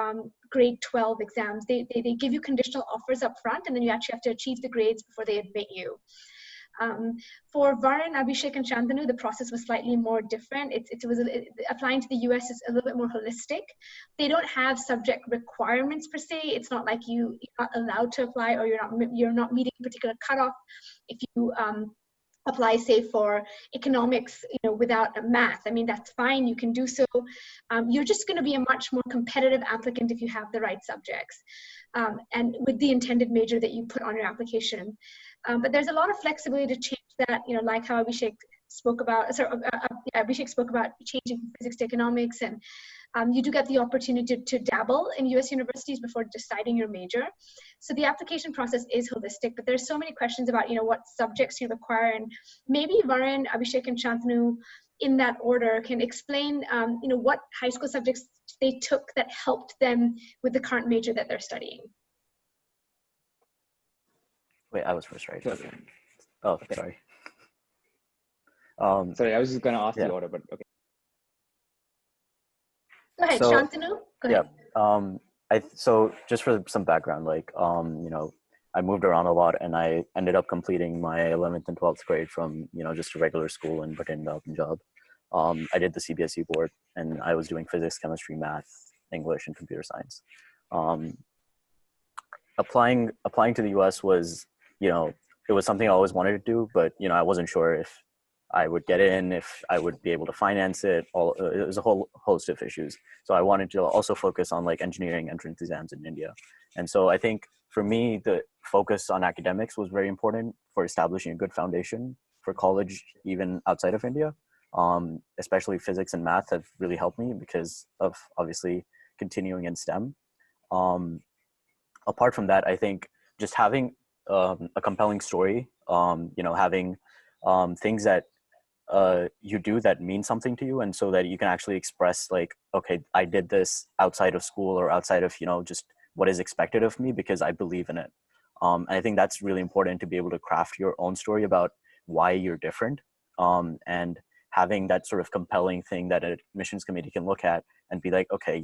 grade 12 exams. They give you conditional offers up front, and then you actually have to achieve the grades before they admit you. For Varin, Abhishek, and Shantanu, the process was slightly more different. Applying to the US is a little bit more holistic. They don't have subject requirements per se. It's not like you're not allowed to apply, or you're not meeting a particular cutoff if you apply, say, for economics, without math. I mean, that's fine. You can do so. You're just going to be a much more competitive applicant if you have the right subjects, and with the intended major that you put on your application. But there's a lot of flexibility to change that, like how Abhishek spoke about. Abhishek spoke about changing from physics to economics, and you do get the opportunity to dabble in US universities before deciding your major. So the application process is holistic, but there's so many questions about, what subjects you require, and maybe Varin, Abhishek, and Shantanu, in that order, can explain, what high school subjects they took that helped them with the current major that they're studying. Wait, I was first, right? Okay. Oh, sorry. Sorry, I was just going to ask the order, but okay. Go ahead, So, Shantanu. Go ahead. Yeah. So just for some background, I moved around a lot, and I ended up completing my 11th and 12th grade from, just a regular school in Bhatinda, Punjab. I did the CBSE board, and I was doing physics, chemistry, math, English, and computer science. applying to the US was, it was something I always wanted to do, but I wasn't sure if I would get in, if I would be able to finance it. It was a whole host of issues. So I wanted to also focus on like engineering entrance exams in India. And so I think for me, the focus on academics was very important for establishing a good foundation for college, even outside of India. Especially physics and math have really helped me because of obviously continuing in STEM. Apart from that, I think just having a compelling story, having things that you do that mean something to you, and so that you can actually express like, okay, I did this outside of school or outside of just what is expected of me because I believe in it. And I think that's really important to be able to craft your own story about why you're different, and having that sort of compelling thing that an admissions committee can look at and be like, okay,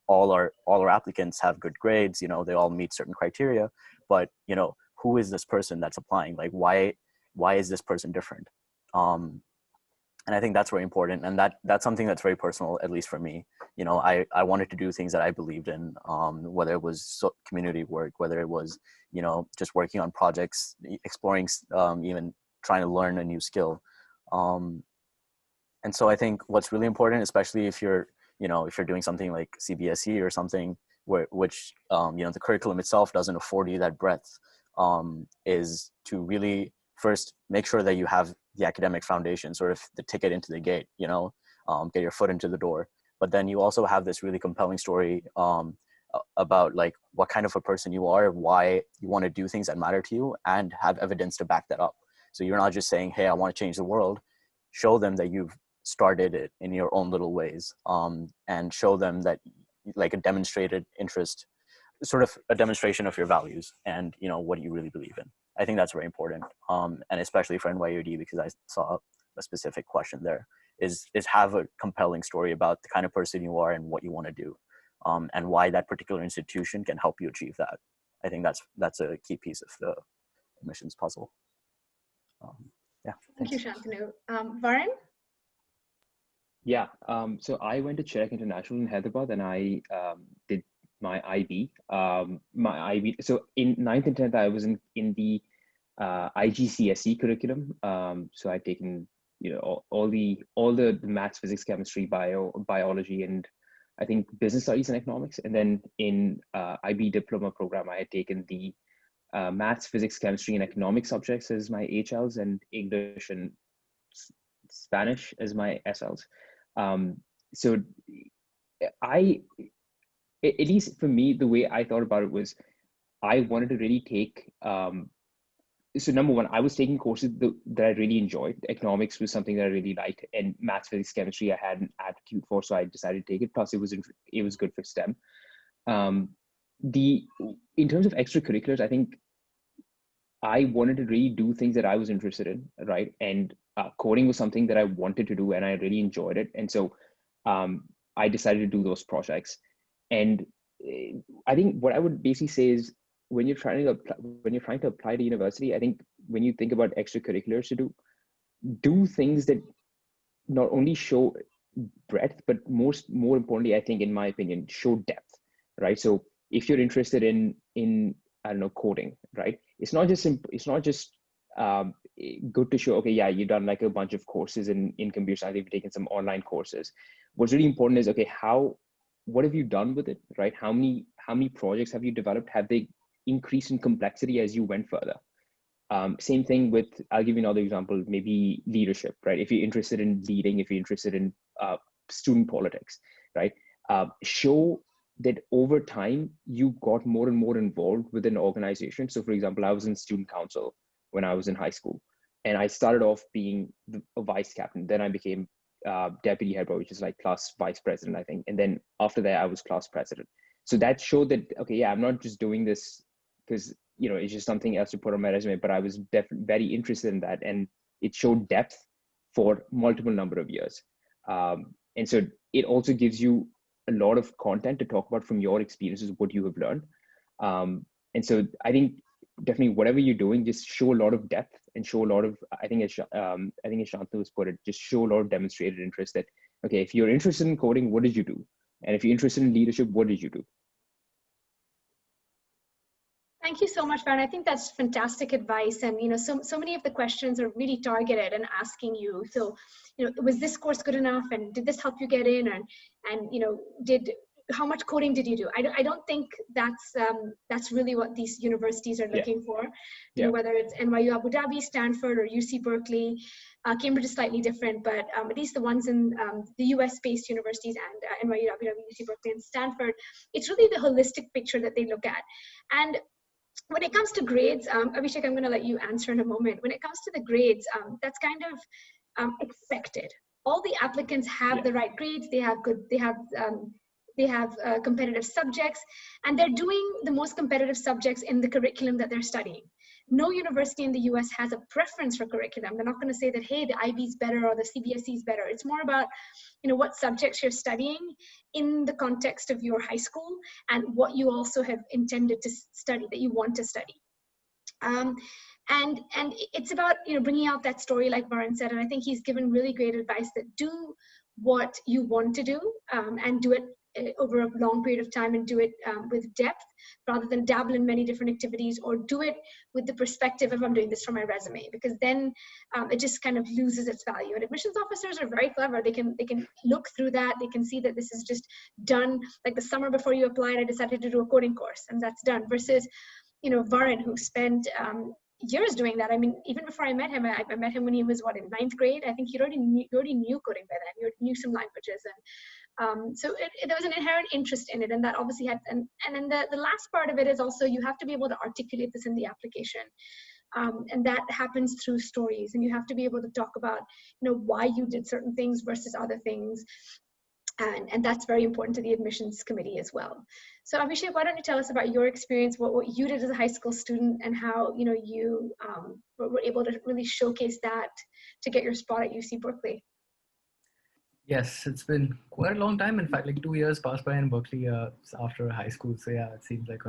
all our applicants have good grades, they all meet certain criteria, but who is this person that's applying? Like, why is this person different? And I think that's very important, and that's something that's very personal, at least for me. I wanted to do things that I believed in, whether it was community work, whether it was just working on projects, exploring, even trying to learn a new skill. And so I think what's really important, especially if you're doing something like CBSE or something which the curriculum itself doesn't afford you that breadth, is to really first make sure that you have the academic foundation, sort of the ticket into the gate, get your foot into the door. But then you also have this really compelling story about like what kind of a person you are, why you want to do things that matter to you, and have evidence to back that up. So you're not just saying, hey, I want to change the world. Show them that you've started it in your own little ways, and show them that like a demonstrated interest, sort of a demonstration of your values and what you really believe in. I think that's very important, and especially for NYUAD, because I saw a specific question there, is have a compelling story about the kind of person you are and what you want to do, and why that particular institution can help you achieve that. I think that's a key piece of the admissions puzzle. Yeah. Thank you, Shantanu. Varin? Yeah, so I went to Chirag International in Hyderabad, and I did my IB. So in 9th and 10th, I was in the IGCSE curriculum. So I'd taken all the maths, physics, chemistry, biology, and I think business studies and economics. And then in IB diploma program, I had taken the maths, physics, chemistry, and economics subjects as my HLs, and English and Spanish as my SLs. So at least for me, the way I thought about it was I wanted to really take, so number one, I was taking courses that I really enjoyed. Economics was something that I really liked, and maths, physics, chemistry, I had an aptitude for, so I decided to take it. Plus it was good for STEM. In terms of extracurriculars, I think I wanted to really do things that I was interested in, right? And coding was something that I wanted to do, and I really enjoyed it. And so I decided to do those projects. And I think what I would basically say is, when you're trying to apply to university, I think when you think about extracurriculars to do things that not only show breadth, but more importantly, I think, in my opinion, show depth, right? So if you're interested in I don't know, coding, right? It's not just good to show, okay, yeah, you've done like a bunch of courses in computer science, you've taken some online courses. What's really important is, okay, what have you done with it, right? How many projects have you developed? Have they increased in complexity as you went further? Same thing with, I'll give you another example, maybe leadership, right? If you're interested in leading, if you're interested in student politics, right? Show that over time you got more and more involved with an organization. So for example, I was in student council when I was in high school, and I started off being a vice captain. Then I became deputy head, which is like class vice president, I think. And then after that, I was class president. So that showed that, okay, yeah, I'm not just doing this because, it's just something else to put on my resume, but I was very interested in that. And it showed depth for multiple number of years. And so it also gives you a lot of content to talk about from your experiences, what you have learned. And so I think definitely whatever you're doing, just show a lot of depth and show a lot of, I think as Shantanu has put it, just show a lot of demonstrated interest that, okay, if you're interested in coding, what did you do? And if you're interested in leadership, what did you do? Thank you so much, Varin. I think that's fantastic advice. And, so many of the questions are really targeted and asking you. So, was this course good enough? And did this help you get in? And how much coding did you do? I don't think that's really what these universities are looking for. Whether it's NYU Abu Dhabi, Stanford, or UC Berkeley. Cambridge is slightly different, but at least the ones in the US-based universities and NYU Abu Dhabi, UC Berkeley, and Stanford, it's really the holistic picture that they look at. And when it comes to grades, Abhishek, I'm going to let you answer in a moment. When it comes to the grades, that's kind of expected. All the applicants have the right grades. They have competitive subjects, and they're doing the most competitive subjects in the curriculum that they're studying. No university in the US has a preference for curriculum. They're not going to say that, hey, the IB is better or the CBSE is better. It's more about, what subjects you're studying in the context of your high school and what you also have intended to study, that you want to study. And it's about, bringing out that story, like Varin said, and I think he's given really great advice that do what you want to do and do it over a long period of time and do it with depth rather than dabble in many different activities, or do it with the perspective of I'm doing this for my resume, because then it just kind of loses its value. And admissions officers are very clever. They can look through that. They can see that this is just done. Like the summer before you applied, I decided to do a coding course and that's done, versus, Varin, who spent years doing that. I mean, even before I met him, I met him when he was in 9th grade. I think he already knew coding by then. He already knew some languages, and so there was an inherent interest in it, and that obviously had. And then the last part of it is also you have to be able to articulate this in the application, and that happens through stories. And you have to be able to talk about why you did certain things versus other things. And that's very important to the admissions committee as well. So Abhishek, why don't you tell us about your experience, what you did as a high school student, and how you were able to really showcase that to get your spot at UC Berkeley? Yes, it's been quite a long time. In fact, like 2 years passed by in Berkeley after high school. So yeah, it seems like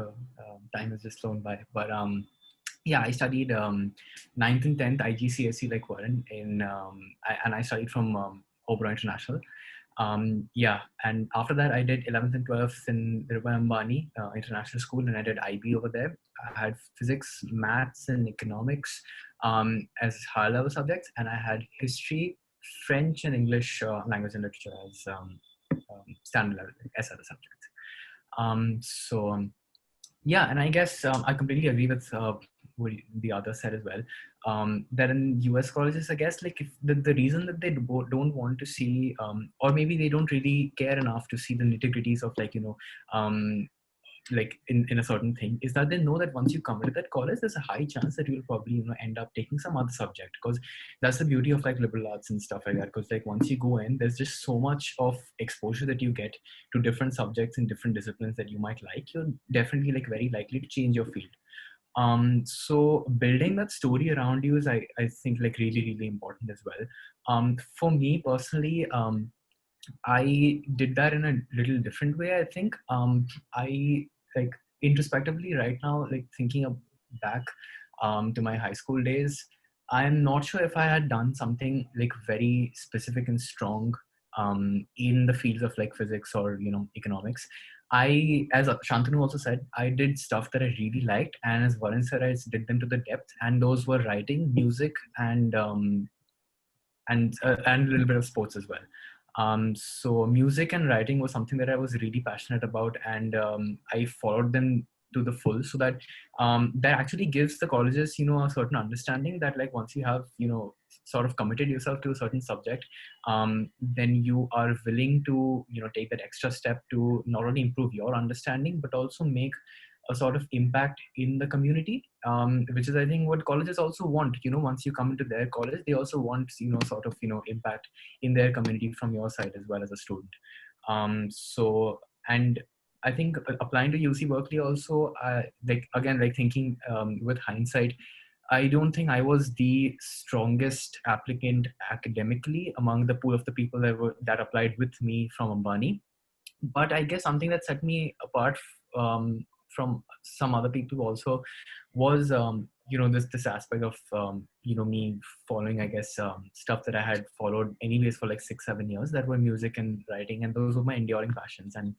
time has just flown by. But yeah, I studied 9th and 10th IGCSE like Varin and I studied from Oberoi International. Yeah, and after that I did 11th and 12th in Ambani International School, and I did IB over there. I had physics, maths, and economics as higher level subjects, and I had history, French, and English language and literature as standard level as other subjects. Yeah, and I guess I completely agree with what the other said as well. That in US colleges, I guess, like if the reason that they don't want to see, or maybe they don't really care enough to see the nitty-gritties of like in a certain thing, is that they know that once you come into that college, there's a high chance that you'll probably end up taking some other subject, because that's the beauty of like liberal arts and stuff like that. Because like once you go in, there's just so much of exposure that you get to different subjects and different disciplines that you might like. You're definitely like very likely to change your field. So building that story around you is I think like really important as well. For me personally, I did that in a little different way. I think I like introspectively right now, like thinking back to my high school days, I'm not sure if I had done something like very specific and strong in the fields of like physics or economics. As Shantanu also said, I did stuff that I really liked, and as Varin said, I did them to the depth, and those were writing, music, and a little bit of sports as well. So music and writing was something that I was really passionate about, and I followed them to the full, so that that actually gives the colleges a certain understanding that like once you have sort of committed yourself to a certain subject, then you are willing to take that extra step to not only improve your understanding but also make a sort of impact in the community, which is I think what colleges also want. Once you come into their college, they also want sort of impact in their community from your side as well as a student. So, and I think applying to UC Berkeley also, like thinking with hindsight, I don't think I was the strongest applicant academically among the pool of the people that applied with me from Ambani. But I guess something that set me apart from some other people also was this aspect of me following, I guess, stuff that I had followed anyways for like 6-7 years, that were music and writing, and those were my enduring passions. And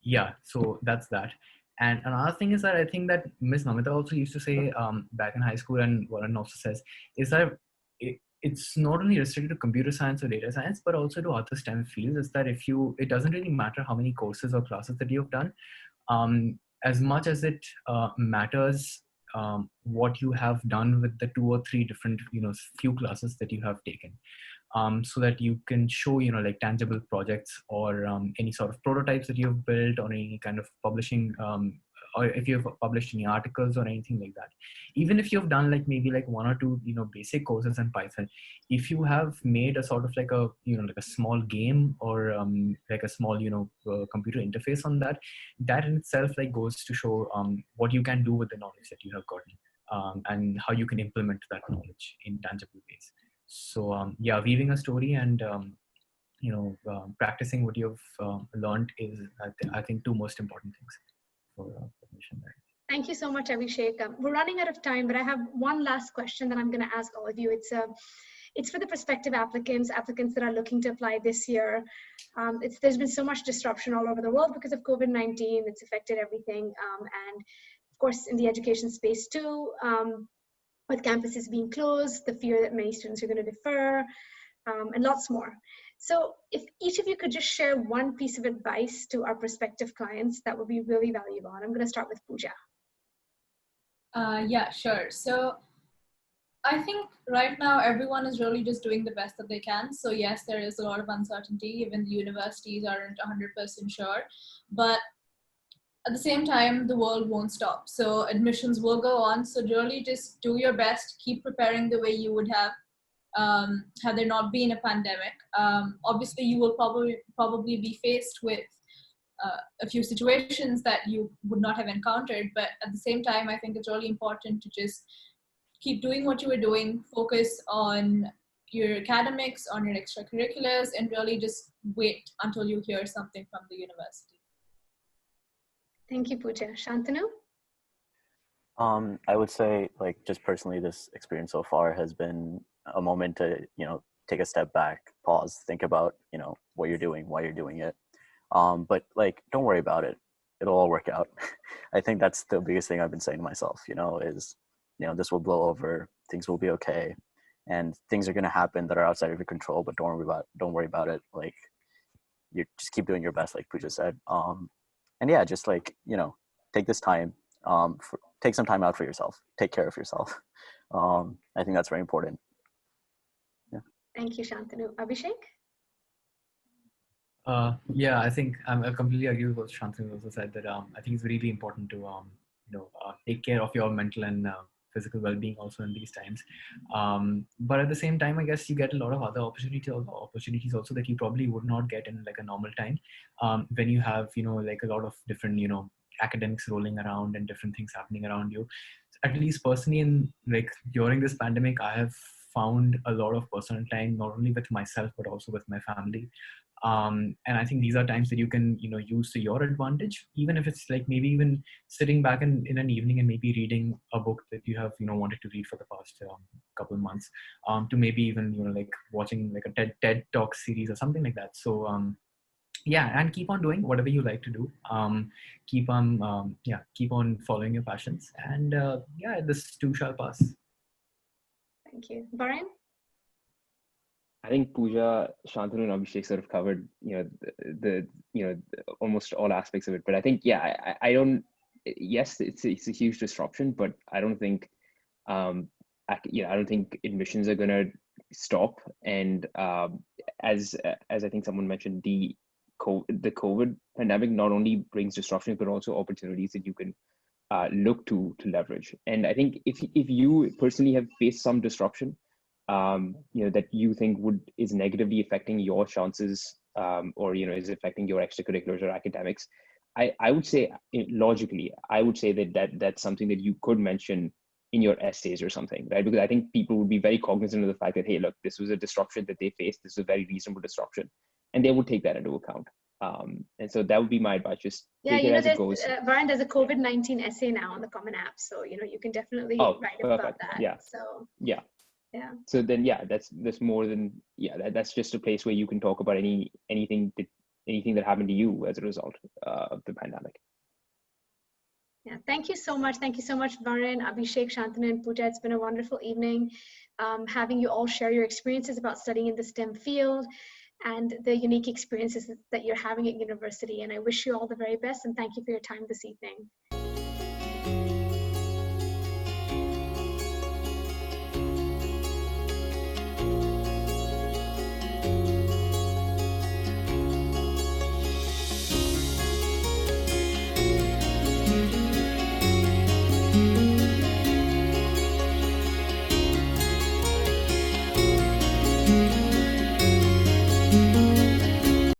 yeah, so that's that. And another thing is that I think that Miss Namita also used to say back in high school, and Varun also says, is that it's not only restricted to computer science or data science, but also to other STEM fields. Is that it doesn't really matter how many courses or classes that you've done, as much as it matters what you have done with the 2 or 3 different, few classes that you have taken. So that you can show, like tangible projects or any sort of prototypes that you've built, or any kind of publishing, or if you've published any articles or anything like that. Even if you've done like maybe like 1 or 2, basic courses in Python, if you have made a sort of like a, like a small game or like a small, computer interface on that, that in itself like goes to show what you can do with the knowledge that you have gotten, and how you can implement that knowledge in tangible ways. So yeah, weaving a story and practicing what you've learned is, I think, 2 most important things for mission there. Thank you so much, Abhishek. We're running out of time, but I have one last question that I'm going to ask all of you. It's for the prospective applicants that are looking to apply this year. There's been so much disruption all over the world because of COVID-19. It's affected everything, and of course in the education space too. With campuses being closed, the fear that many students are going to defer, and lots more. So if each of you could just share one piece of advice to our prospective clients, that would be really valuable. And I'm going to start with Pooja. Yeah, sure. So I think right now everyone is really just doing the best that they can. So yes, there is a lot of uncertainty. Even the universities aren't 100% sure. But at the same time, the world won't stop. So admissions will go on. So really just do your best, keep preparing the way you would have had there not been a pandemic. Obviously, you will probably be faced with a few situations that you would not have encountered. But at the same time, I think it's really important to just keep doing what you were doing, focus on your academics, on your extracurriculars, and really just wait until you hear something from the university. Thank you, Pooja. Shantanu? I would say, like, just personally, this experience so far has been a moment to, take a step back, pause, think about, what you're doing, why you're doing it. But like, don't worry about it. It'll all work out. I think that's the biggest thing I've been saying to myself, is, this will blow over, things will be okay. And things are going to happen that are outside of your control, but don't worry about it. Like, you just keep doing your best, like Pooja said. And yeah, just like, take this time, take some time out for yourself, take care of yourself. I think that's very important. Yeah. Thank you, Shantanu. Abhishek? Yeah, I think I completely agree with what Shantanu also said, that I think it's really important to, take care of your mental and physical well-being also in these times. But at the same time, I guess you get a lot of other opportunities also that you probably would not get in like a normal time, when you have, like a lot of different, academics rolling around and different things happening around you. At least personally, in like during this pandemic, I have found a lot of personal time, not only with myself, but also with my family. And I think these are times that you can, use to your advantage, even if it's like maybe even sitting back in an evening and maybe reading a book that you have, wanted to read for the past couple of months, to maybe even, like watching like a TED Talk series or something like that. So, yeah, and keep on doing whatever you like to do. Keep on following your passions, and yeah, this too shall pass. Thank you. Varin? I think Pooja, Shantanu, and Abhishek sort of covered, the almost all aspects of it. But I think, yeah, I don't. Yes, it's a huge disruption, but I don't think, I don't think admissions are gonna stop. And as I think someone mentioned, the COVID pandemic not only brings disruptions, but also opportunities that you can look to leverage. And I think if you personally have faced some disruption, that you think is negatively affecting your chances, or is affecting your extracurriculars or academics, I would say, logically, I would say that's something that you could mention in your essays or something, right? Because I think people would be very cognizant of the fact that, hey, look, this was a disruption that they faced. This is a very reasonable disruption, and they would take that into account. And so that would be my advice. Just take it as it goes. Varin, there's a COVID-19 essay now on the Common App, so you can definitely write about that. Yeah. So yeah. Yeah. So then, yeah, that's more than, that's just a place where you can talk about anything that happened to you as a result of the pandemic. Yeah, thank you so much. Thank you so much, Varin, Abhishek, Shantanu, and Pooja. It's been a wonderful evening having you all share your experiences about studying in the STEM field and the unique experiences that you're having at university. And I wish you all the very best and thank you for your time this evening.